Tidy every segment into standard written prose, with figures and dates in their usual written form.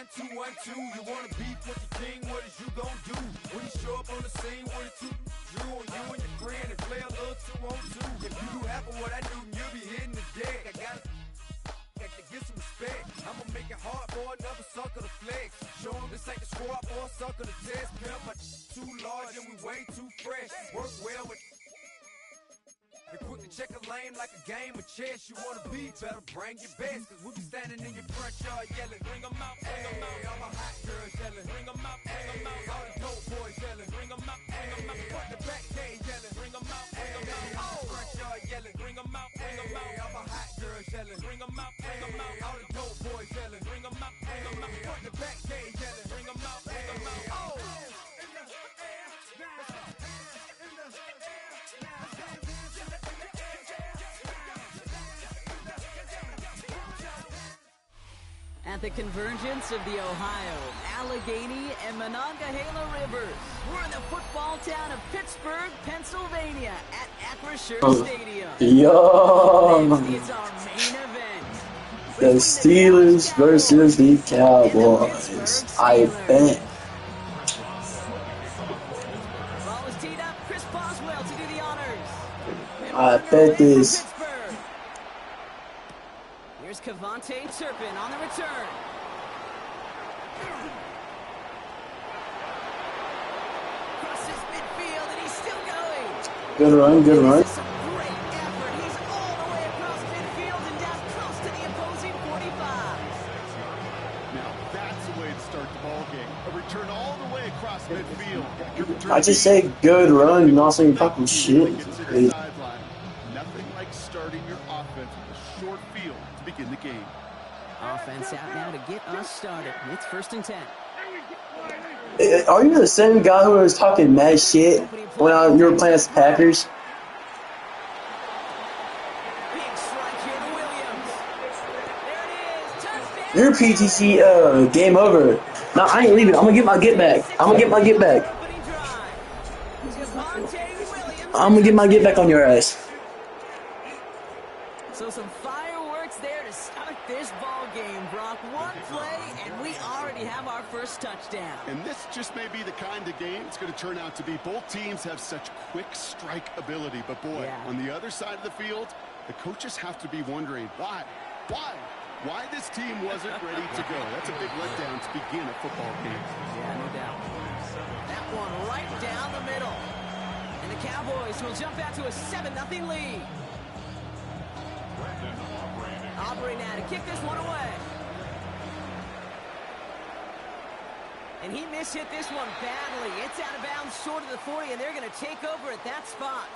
1, 2, 1, 2. You wanna beef with the king? What is you gonna do when you show up on the scene with a 2 drew on you and your friend and play a little 2 on 2? If you do half of what I do, you'll be hitting the deck. I gotta get some respect. I'ma make it hard for another sucker to flex. Show him this ain't the squad for a sucker to test. Pimp my too large and we way too fresh. Work well with and quick to check a lane like a game of chess. You wanna be better, bring your best. Cause we'll be standing in your front yard yelling, bring them out, bring them out. All my hot girls yelling, bring them out, bring them out. All the dope boys yelling, bring them out, bring them out. Front the back gate yelling, bring them out, bring them out. All the front yard yelling, bring them out, bring them out. All my hot girls yelling, bring them out, bring them out. All the dope boys yelling, bring them out, bring them out. Front the back gate yelling, bring them out, bring them out. Oh! At the convergence of the Ohio, Allegheny, and Monongahela rivers, we're in the football town of Pittsburgh, Pennsylvania, at Acrisure Stadium. Yo! It's our main event. The Steelers versus the Cowboys. I bet. Ball is teed up. Chris Boswell to do the honors. I bet this. Here's Cavante Turpin on the return. Crosses midfield and he's still going. Good run, good run. This is a great effort. He's all the way across midfield and down close to the opposing 45. Now that's the way to start the ball game. A return all the way across midfield. I just say good run, and also you're talking shit. Nothing like starting your offense with a short field to begin the game. Offense out now to get us started. It's 1st and 10. Are you the same guy who was talking mad shit when you were playing as the Packers? Big strike here to Williams. There it is. Touchdown. Your PTC, game over. No, I ain't leaving. I'm gonna get my get back. I'm gonna get my get back. Opening drive. Javonte Williams. I'm gonna get my get back on your ass. So some fireworks there to start this ball game, Brock. One play, and we already have our first touchdown. And this just may be the kind of game it's going to turn out to be. Both teams have such quick strike ability. But, boy, on the other side of the field, the coaches have to be wondering, why this team wasn't ready to go. That's a big letdown to begin a football game. Yeah, no doubt. That one right down the middle. And the Cowboys will jump out to a 7-0 lead. Aubrey now to kick this one away. And he mishit this one badly. It's out of bounds short of the 40, and they're going to take over at that spot.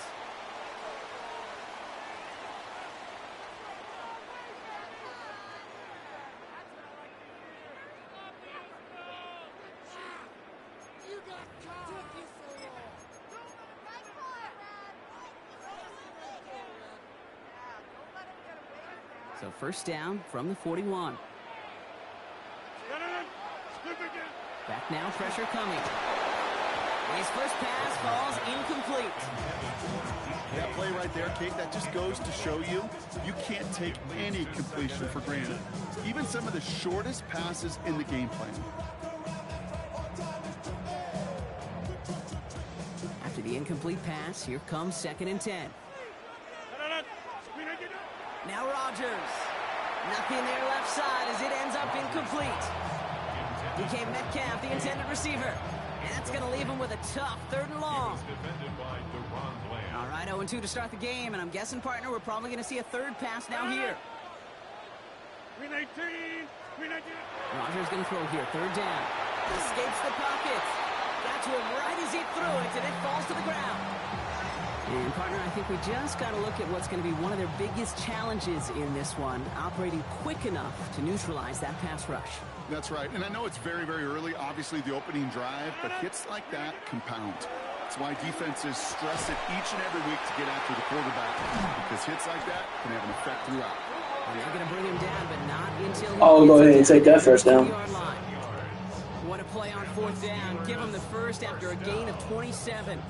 So 1st down from the 41. Back now, pressure coming. His first pass falls incomplete. That play right there, Kate, that just goes to show you can't take any completion for granted. Even some of the shortest passes in the game plan. After the incomplete pass, here comes 2nd and 10. Now Rodgers. Nothing there left side as it ends up incomplete. DK Metcalf, the intended receiver. And that's going to leave him with a tough 3rd and long. All right, 0-2 to start the game, and I'm guessing, partner, we're probably going to see a 3rd pass now here. Rodgers going to throw here, 3rd down. Escapes the pocket. Got to him right as he threw it, and it falls to the ground. And, partner, I think we just got to look at what's going to be one of their biggest challenges in this one, operating quick enough to neutralize that pass rush. That's right, and I know it's very, very early, obviously the opening drive, but hits like that compound. That's why defenses stress it each and every week to get after the quarterback, because hits like that can have an effect throughout. And they're going to bring him down, but not until he Go ahead and take that 1st down. What a play on 4th down. Give him the first after a gain of 27.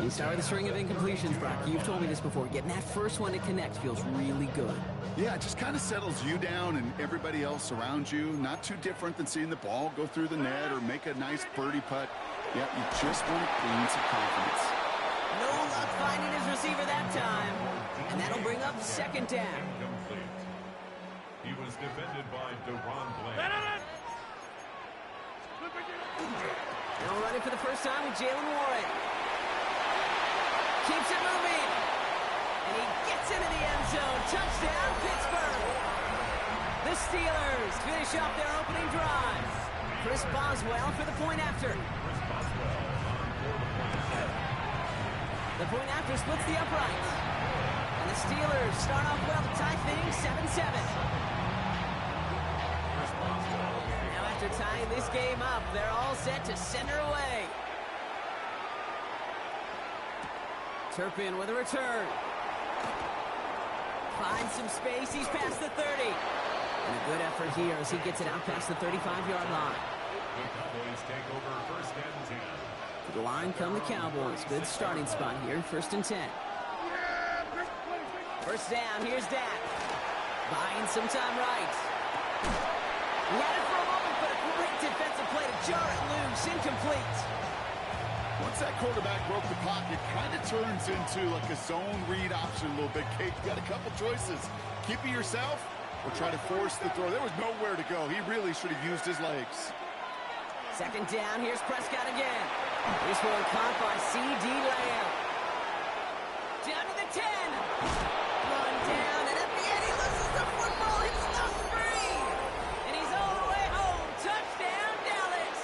You start with a string of incompletions, Brock. You've told me this before. Getting that first one to connect feels really good. Yeah, it just kind of settles you down and everybody else around you. Not too different than seeing the ball go through the net or make a nice birdie putt. Yeah, you just want to gain some confidence. No luck finding his receiver that time. And that'll bring up second down. He was defended by Deron Bland. Now running for the first time with Jalen Warren. Keeps it moving. And he gets into the end zone. Touchdown, Pittsburgh. The Steelers finish off their opening drive. Chris Boswell for the point after. The point after splits the uprights. And the Steelers start off well to tie things 7-7. Now after tying this game up, they're all set to send her away. Turpin with a return. Finds some space. He's past the 30. And a good effort here as he gets it out past the 35-yard line. The Cowboys take over first and 10. To the line come the Cowboys. Good starting spot here, first and 10. First down, here's Dak. Buying some time right. He had it for a moment, but a great defensive play to jar it loose. Incomplete. Once that quarterback broke the pocket, kind of turns into like a zone read option a little bit. Kate, you got a couple choices. Keep it yourself or try to force the throw. There was nowhere to go. He really should have used his legs. Second down, here's Prescott again. This one caught by C.D. Lamb. Down to the 10. Run down, and at the end he loses the football. It's not free. And he's all the way home. Touchdown, Dallas.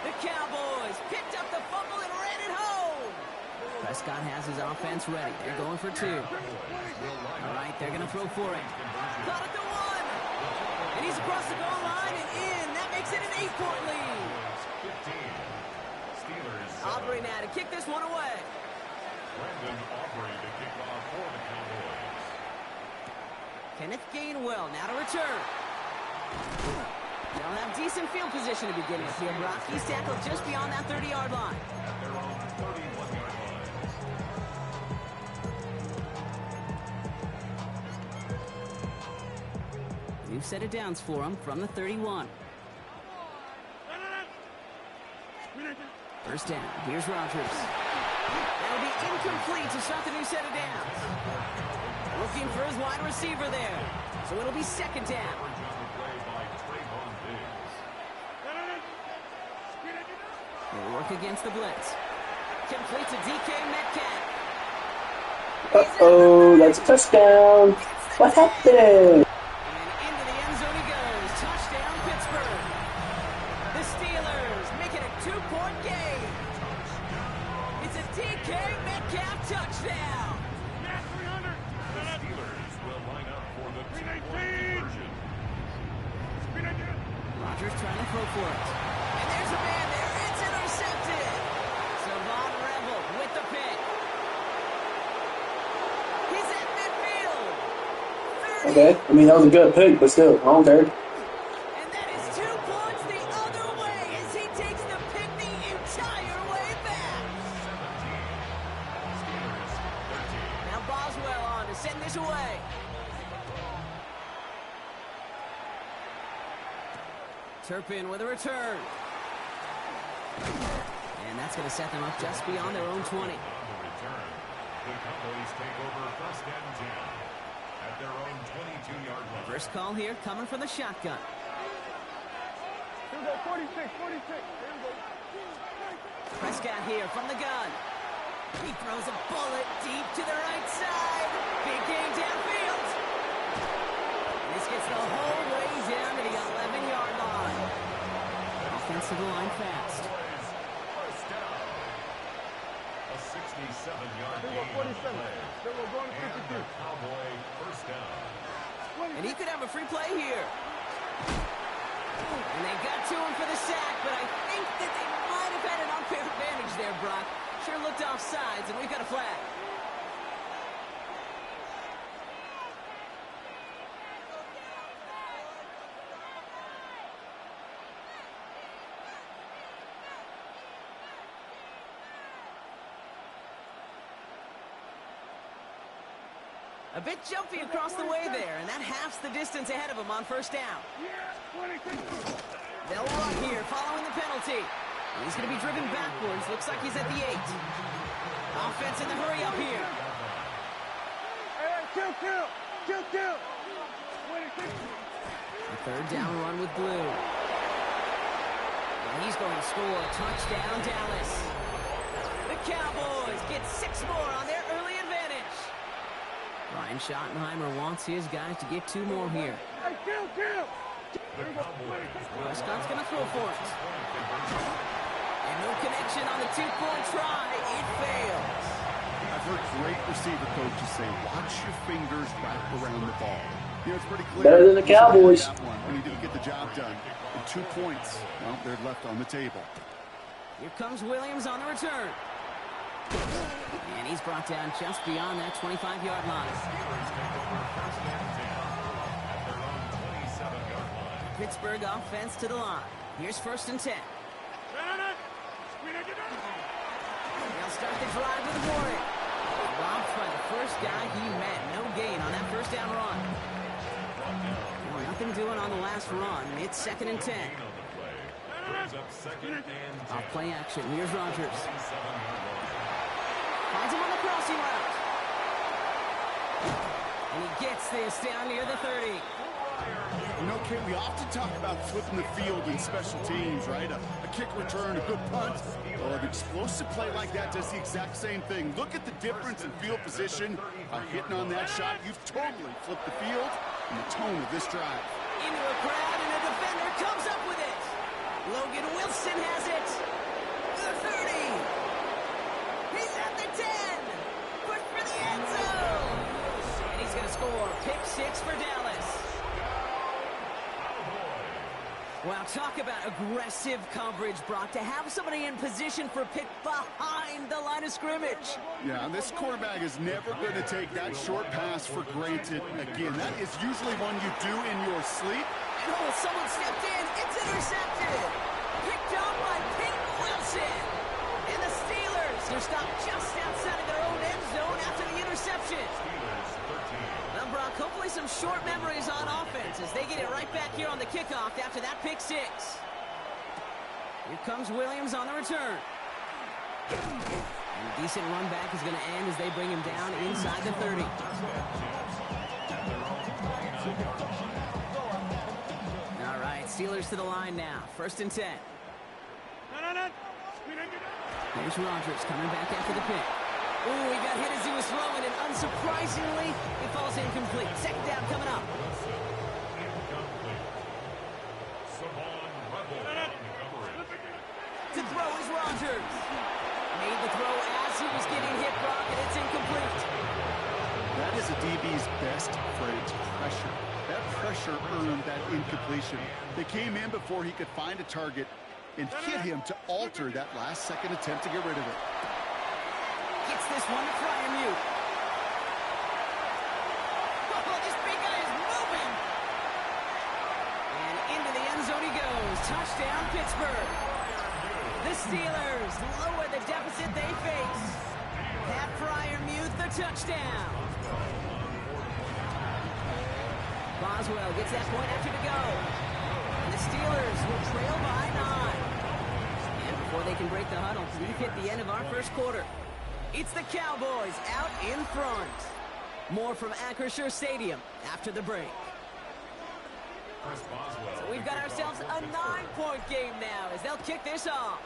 The Cowboys picked up the fumble and ran it home. Prescott has his offense ready. They're going for two. All right, they're going to throw for it. Caught at the 1. And he's across the goal line and in. That makes it an 8-point lead. 15. Steelers. Aubrey now to kick this one away. Brandon Aubrey to kick off for the Cowboys. Kenneth Gainwell now to return. They'll have decent field position to begin with here, Brock. He's tackled just beyond that 30-yard line. At their own 31-yard line. New set of downs for him from the 31. First down. Here's Rodgers. That'll be incomplete to start the new set of downs. Looking for his wide receiver there. So it'll be second down. They'll work against the blitz. Complete to DK Metcalf. Uh-oh, that's a touchdown. What happened? And into the end zone he goes. Touchdown, Pittsburgh. The Steelers make it a 2-point game. It's a DK Metcalf touchdown. The Steelers will line up for the 2-point conversion. Rodgers trying to throw for it. And there's a man there. It's intercepted. Savon Rebel with the pick. He's at midfield. 30. Okay, I mean, that was a good pick, but still, I don't care. And that is 2 points the other way as he takes the pick the entire way back. 17. Steelers 13. Now Boswell on to send this away. Turpin with a return. And that's going to set them up just beyond their own 20. On the return, the Cowboys take over first and 10 at their own 22-yard line. First call here coming from the shotgun. Here we go, 46. Prescott here from the gun. He throws a bullet deep to the right side. Big game downfield. This gets the whole way down to the 11-yard line. Offensive line fast. First down. A 67-yard Here we gain go, on the 47. play. Here we go, going to And 52. the Cowboy first down. And he could have a free play here. And they got to him for the sack, but I think that they might have had an unfair advantage there, Brock. Sure looked off sides, and we've got a flag. A bit jumpy across the way there, and that halves the distance ahead of him on first down. They'll run here following the penalty. He's going to be driven backwards. Looks like he's at the 8. Offense in the hurry up here. Kill. A third down run with blue. And he's going to score. Touchdown, Dallas. The Cowboys get 6 more on their early advantage. Ryan Schottenheimer wants his guys to get 2 more here. Hey, kill. Prescott's going to throw for it. And no connection on the 2-point try. It fails. I've heard great receiver coaches say, watch your fingers wrap around the ball. You know, it's pretty clear. Better than the Cowboys. When he didn't get the job done. And 2 points, well, they're left on the table. Here comes Williams on the return. And he's brought down just beyond that 25-yard line. Pittsburgh offense to the line. Here's 1st and 10. They'll start the drive with Warren. Robbed by the first guy he met. No gain on that first down run. Well, nothing doing on the last run. It's 2nd and 10. Off play action. Here's Rodgers. Finds him on the crossing route. And he gets this down near the 30. You know, Kate, we often talk about flipping the field in special teams, right? A kick return, a good punt. Well, an explosive play like that does the exact same thing. Look at the difference in field position. By hitting on that shot, you've totally flipped the field and the tone of this drive. Into a crowd, and a defender comes up with it. Logan Wilson has it. The 30. He's at the 10. Push for the end zone. And he's going to score. Pick 6 for Dallas. Wow, talk about aggressive coverage, Brock. To have somebody in position for a pick behind the line of scrimmage. Yeah, this quarterback is never going to take that short pass for granted again. That is usually one you do in your sleep. And oh, someone stepped in. It's intercepted. Picked up by Peyton Wilson. And the Steelers are stopped just outside of their own end zone after the interception. Now, Brock, hopefully some short memories on offense as they get it right back here on the kickoff after that pick 6. Here comes Williams on the return. And a decent run back is going to end as they bring him down inside the 30. All right, Steelers to the line now. 1st and 10. There's Rodgers coming back after the pick. Ooh, he got hit as he was throwing, and unsurprisingly, it falls incomplete. 2nd down coming up. To throw is Rodgers. Made the throw as he was getting hit, Brock, and it's incomplete. That is a DB's best friend, pressure. That pressure earned that incompletion. They came in before he could find a target and hit him to alter that last-second attempt to get rid of it. Gets this one to Fryermuth. Oh, this big guy is moving. And into the end zone he goes. Touchdown, Pittsburgh. The Steelers lower the deficit they face. Pat Fryermuth, the touchdown. Boswell gets that point after to go. And the Steelers will trail by 9. And before they can break the huddle, we've hit the end of our first quarter. It's the Cowboys out in front. More from Acrisure Stadium after the break. So we've got ourselves a 9-point game now as they'll kick this off.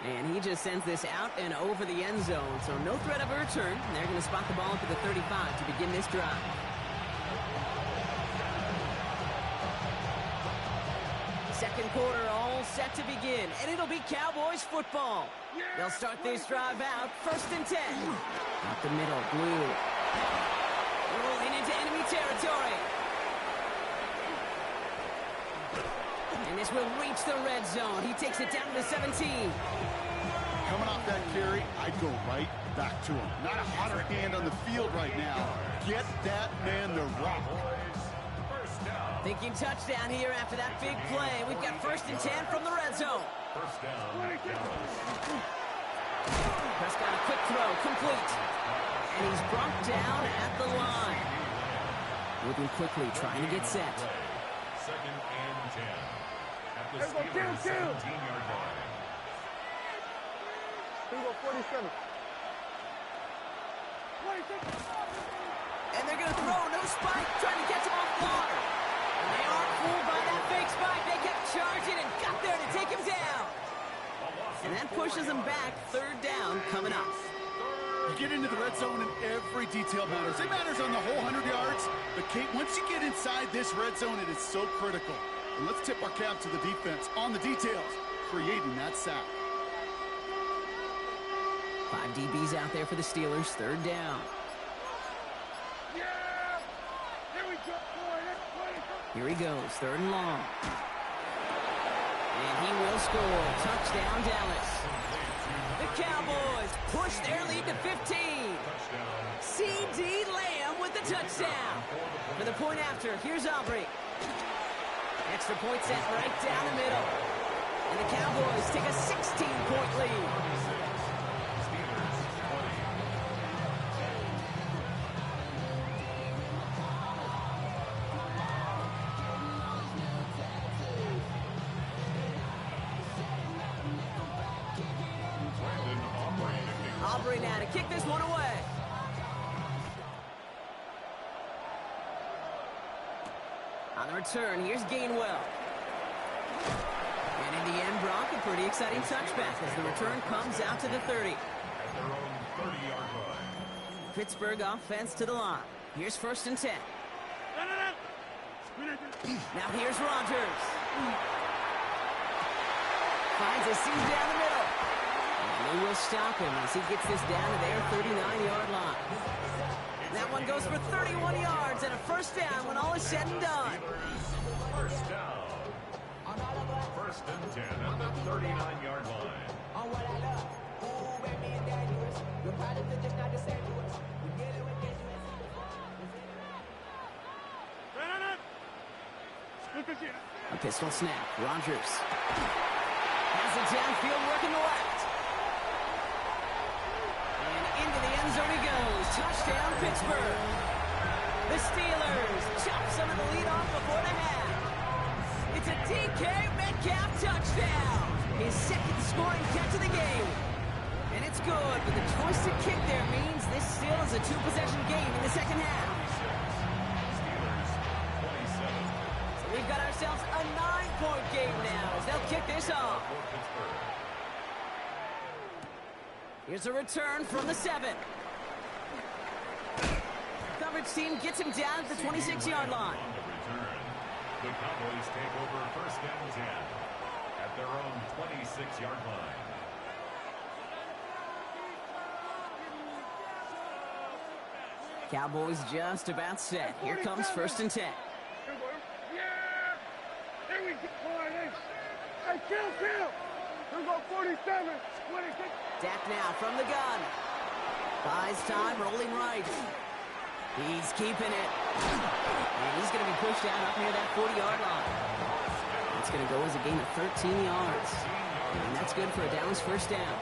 And he just sends this out and over the end zone, so no threat of a return. And they're going to spot the ball up at the 35 to begin this drive. Second quarter all set to begin, and it'll be Cowboys football. They'll start this drive out, 1st and 10. Up the middle, blue. Rolling into enemy territory. And this will reach the red zone. He takes it down to the 17. Coming off that carry, I'd go right back to him. Not a hotter hand on the field right now. Get that man the rock. Thinking touchdown here after that big play. We've got 1st and 10 from the red zone. First down. Prescott, a quick throw, complete. And he's brought down at the line. Moving quickly, trying to get set. Second and 10. At the Let's go, Steelers' kill. 17-yard line. Here we go, 47. 26. And they're going to throw, no spike, trying to catch him off guard. And they aren't fooled by that fake spike. They kept charging and got there to take him down. And that pushes them back. Third down coming up. You get into the red zone and every detail matters. It matters on the whole 100 yards. But, Kate, once you get inside this red zone, it is so critical. And let's tip our cap to the defense on the details, creating that sack. 5 DBs out there for the Steelers. Third down. Yeah! Here we go, boy. That's 20. Here he goes. Third and long. And he will score. Touchdown, Dallas. The Cowboys push their lead to 15. C.D. Lamb with the touchdown. For the point after, here's Aubrey. Extra point set right down the middle. And the Cowboys take a 16-point lead. Aubrey now to kick this one away. On the return, here's Gainwell. And in the end, Brock, a pretty exciting touchback as the return comes out to the 30. At their own 30-yard line. Pittsburgh offense to the line. Here's first and 10. Now here's Rodgers. Finds a seam down the middle. And they will stop him as he gets this down to their 39-yard line. That one goes for 31 yards and a first down when all is said and done. First down. First and 10 at the 39-yard line. A pistol snap. Rodgers has it downfield, working the left. And into the end zone he goes. Touchdown, Pittsburgh. The Steelers chop some of the lead off before the half. It's a DK Metcalf touchdown. His second scoring catch of the game. And it's good, but the choice to kick there means this still is a two-possession game in the second half. Steelers 27. So we've got ourselves a 9-point game now as they'll kick this off. For Pittsburgh. Here's a return from the 7. Coverage team gets him down at the 26-yard line. On the return, the Cowboys take over first and 10 at their own 26-yard line. Cowboys just about set. Here comes first and 10. Yeah! Here we go, boy. Hey, kill! Here we go, 47. 26. Dak now from the gun. Buys time, rolling right. He's keeping it. And he's going to be pushed out up near that 40-yard line. That's going to go as a gain of 13 yards. And that's good for a Dallas first down.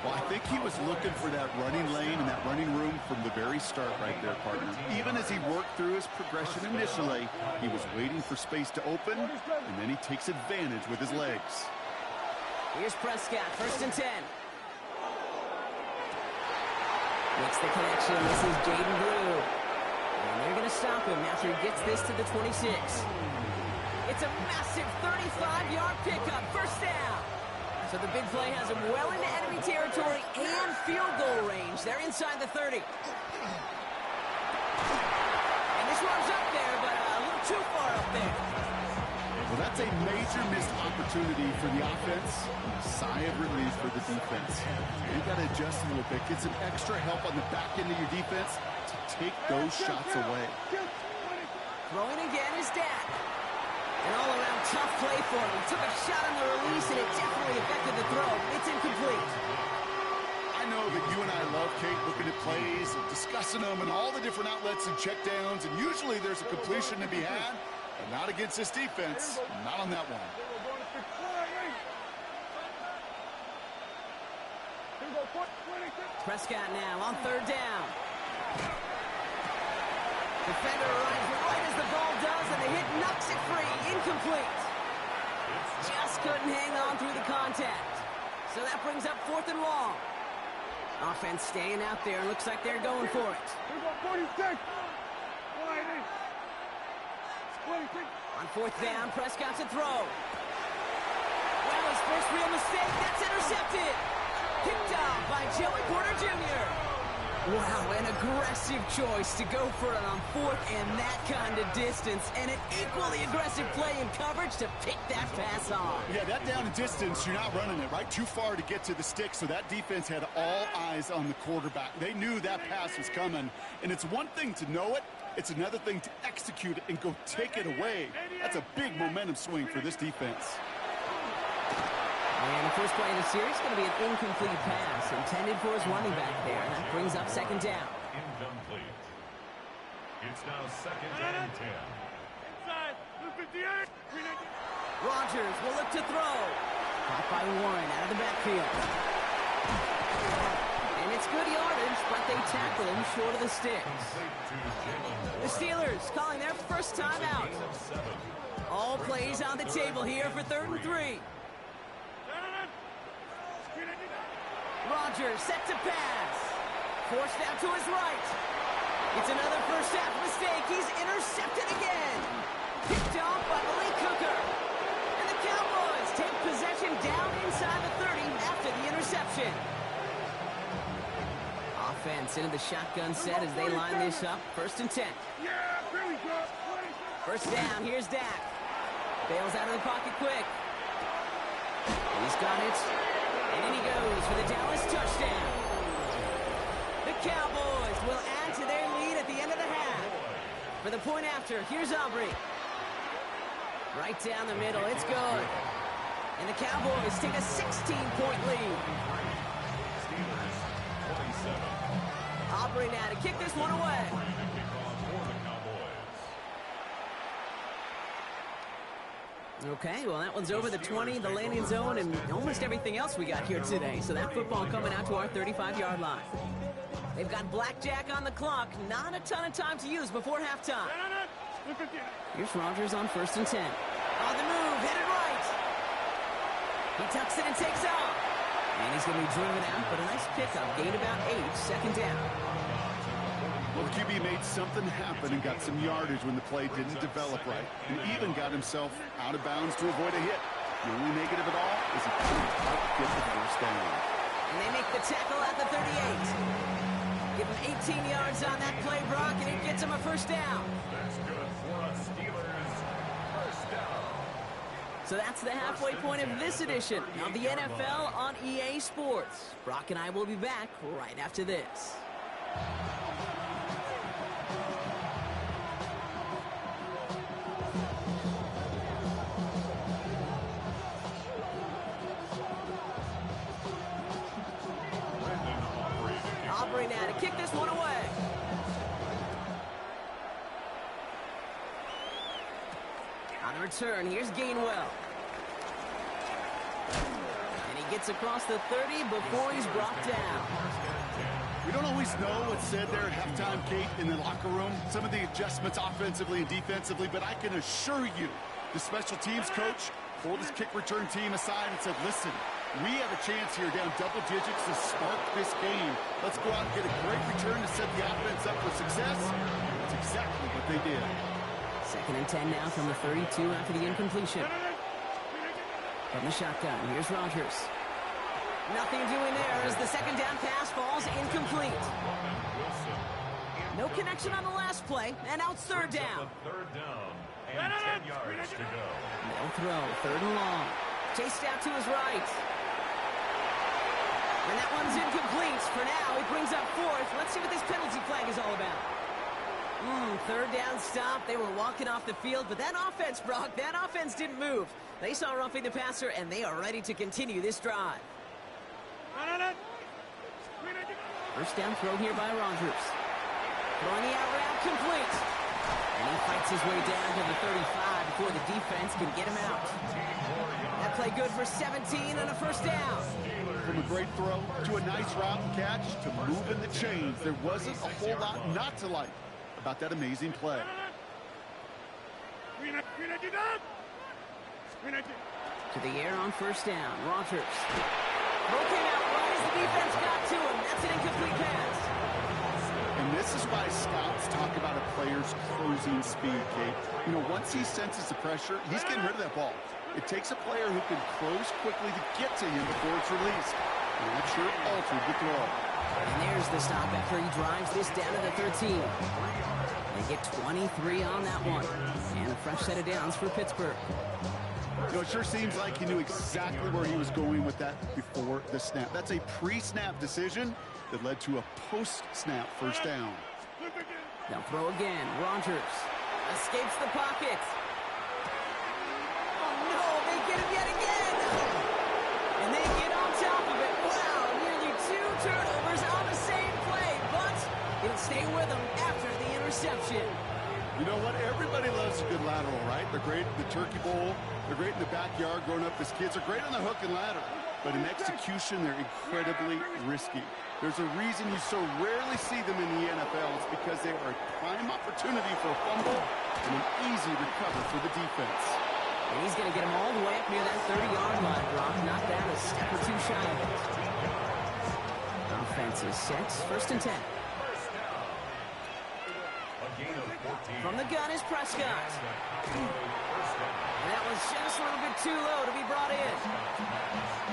Well, I think he was looking for that running lane and that running room from the very start right there, partner. Even as he worked through his progression initially, he was waiting for space to open, and then he takes advantage with his legs. Here's Prescott, first and 10. Makes the connection. This is Jaden Blue. And they're going to stop him after he gets this to the 26. It's a massive 35-yard pickup, first down. So the big play has him well into enemy territory and field goal range. They're inside the 30. And this one's up there, but a little too far up there. Well, that's a major missed opportunity for the offense. Sigh of relief for the defense. You got to adjust a little bit. Get some extra help on the back end of your defense to take those shots away. Throwing again is Dak. An all-around tough play for him. He took a shot on the release, and it definitely affected the throw. It's incomplete. I know that you and I love, Kate, looking at plays and discussing them and all the different outlets and checkdowns, and usually there's a completion to be had, but not against this defense. Not on that one. Here Prescott now on third down. Defender arrives right as the ball does, and the hit knocks it free. Incomplete. Just couldn't hang on through the contact. So that brings up 4th and long. Offense staying out there. Looks like they're going for it. On 4th down, Prescott to throw. Well, his first real mistake. That's intercepted. Picked off by Joey Porter Jr. Wow, an aggressive choice to go for it on 4th and that kind of distance. And an equally aggressive play in coverage to pick that pass off. Yeah, that down and distance, you're not running it, right? Too far to get to the stick, so that defense had all eyes on the quarterback. They knew that pass was coming. And it's one thing to know it. It's another thing to execute it and go take it away. That's a big momentum swing for this defense. And the first play of the series is going to be an incomplete pass intended for his running back there. That brings up 2nd down. Incomplete. It's now 2nd and 10. Rodgers will look to throw. Caught by Warren out of the backfield. And it's good yardage, but they tackle him short of the sticks. The Steelers calling their first time out. All plays on the table here for 3rd and 3. Rodgers set to pass. Forced out to his right. It's another first half mistake. He's intercepted again. Picked off by Malik Hooker. And the Cowboys take possession down inside the 30 after the interception. Offense into the shotgun set as they line this up. 1st and 10. First down, here's Dak. Bails out of the pocket quick. He's got it. And in he goes for the Dallas touchdown. The Cowboys will add to their lead at the end of the half. For the point after, here's Aubrey. Right down the middle, it's good. And the Cowboys take a 16-point lead. Aubrey now to kick this one away. Okay, well, that one's over the 20, the landing zone, and almost everything else we got here today. So that football coming out to our 35-yard line. They've got blackjack on the clock. Not a ton of time to use before halftime. Here's Rodgers on 1st and 10. On the move, headed right. He tucks it and takes off. And he's going to be driven out, but a nice pickup. Gain about 8, 2nd down. Well, QB made something happen and got some yardage when the play didn't develop right, and even got himself out of bounds to avoid a hit. The only negative at all is he couldn't quite get the first down. And they make the tackle at the 38. Give him 18 yards on that play, Brock, and it gets him a first down. That's good for a Steelers first down. So that's the halfway point of this edition of the NFL on EA Sports. Brock and I will be back right after this. Aubrey now to kick this one away. On the return, here's Gainwell. And he gets across the 30 before he's brought down. We don't always know what's said there at halftime, Kate, in the locker room. Some of the adjustments offensively and defensively, but I can assure you the special teams coach pulled his kick return team aside and said, listen, we have a chance here down double digits to spark this game. Let's go out and get a great return to set the offense up for success. That's exactly what they did. 2nd and 10 now from the 32 after the incompletion. From the shotgun, here's Rodgers. Nothing doing there as the 2nd down pass falls incomplete. No connection on the last play, and now it's 3rd down. 3rd down and 10 yards to go. No throw, 3rd and long. Chased out to his right. And that one's incomplete. For now, it brings up 4th. Let's see what this penalty flag is all about. 3rd down stop. They were walking off the field, but that offense, Brock, that offense didn't move. They saw roughing the passer, and they are ready to continue this drive. First down throw here by Rodgers. Throwing the out route complete. And he fights his way down to the 35 before the defense can get him out. That play good for 17 and a first down. From a great throw to a nice route and catch to moving the chains, there wasn't a whole lot not to like about that amazing play. To the air on first down. Rogers. Throw came out right as the defense got to him. That's an incomplete pass. And this is why scouts talk about a player's closing speed, Kate. You know, once he senses the pressure, he's getting rid of that ball. It takes a player who can close quickly to get to him before it's released. And that sure altered the throw. And there's the stop after he drives this down to the 13. They get 23 on that one. And a fresh set of downs for Pittsburgh. You know, it sure seems like he knew exactly where he was going with that before the snap. That's a pre-snap decision that led to a post-snap first down. They'll throw again. Rogers escapes the pocket. Oh, no, they get him yet again. And they get on top of it. Wow, nearly 2 turnovers on the same play, but it'll stay with them after the interception. You know what? Everybody loves a good lateral, right? They're great at the turkey bowl. They're great in the backyard growing up as kids. They're great on the hook and ladder. But in execution, they're incredibly risky. There's a reason you so rarely see them in the NFL. It's because they are a prime opportunity for a fumble and an easy recover for the defense. And he's going to get him all the way up near that 30-yard line, Brock. Not that a step or two shy of it. Offense is set. First and 10. From the gun is Prescott. And that was just a little bit too low to be brought in.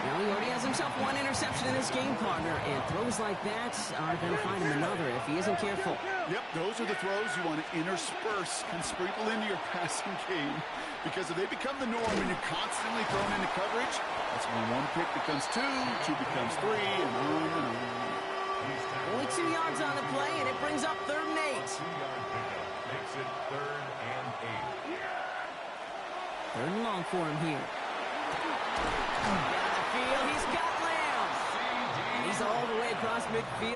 Now he already has himself 1 interception in this game, partner, and throws like that are going to find him another if he isn't careful. Yep, those are the throws you want to intersperse and sprinkle into your passing game, because if they become the norm and you're constantly thrown into coverage, that's when 1 pick becomes 2, 2 becomes 3, and on and on. Only 2 yards on the play, and it brings up 3rd and 8. 2-yard pickup makes it 3rd and 8. 3rd and long for him here. Down the field, he's got Lamb. And he's all the way across midfield.